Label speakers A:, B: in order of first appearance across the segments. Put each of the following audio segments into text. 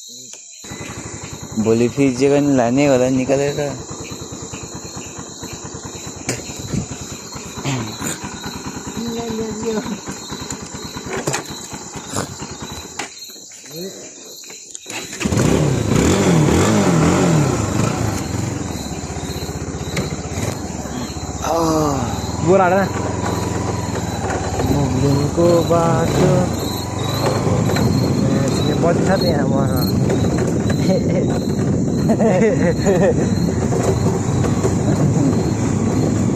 A: भोलि फेरि जे पनि लाने होला निकालेर
B: बोर हाल्दैन मुगलिनको बाटो बत्ती छ त यहाँ म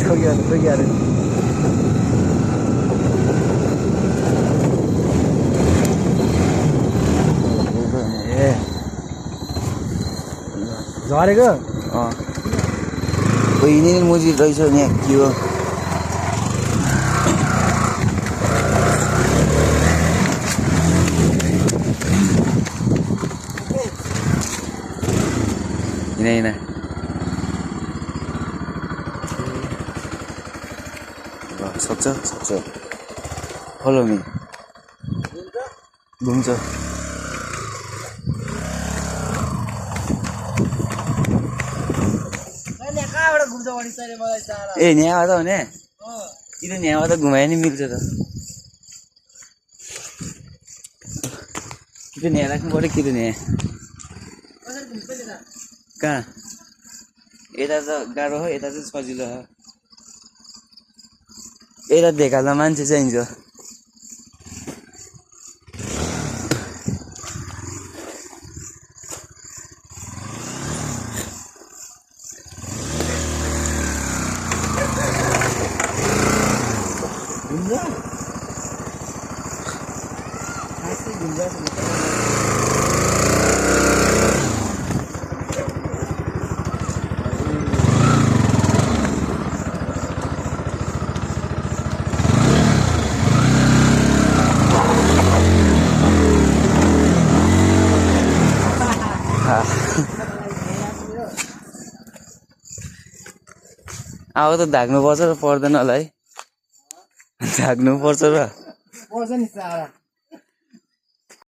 B: ठोकिहाल्यो ए झरेको
A: यिनीहरू मजिद रहेछ यहाँ के हो हिँड सक्छ फलो मी घुम्छ ए यहाँबाट भने किन यहाँबाट घुमायो नि मिल्छ त कि त यहाँ राख्नु पऱ्यो कि त यहाँ कहाँ यता त गाह्रो हो यता चाहिँ सजिलो हो यता धेकाल्दा मान्छे चाहिन्छ अब त धाग्नु पर्छ र पर्दैन होला है धाग्नु पर्छ र
B: पर्छ नि सारा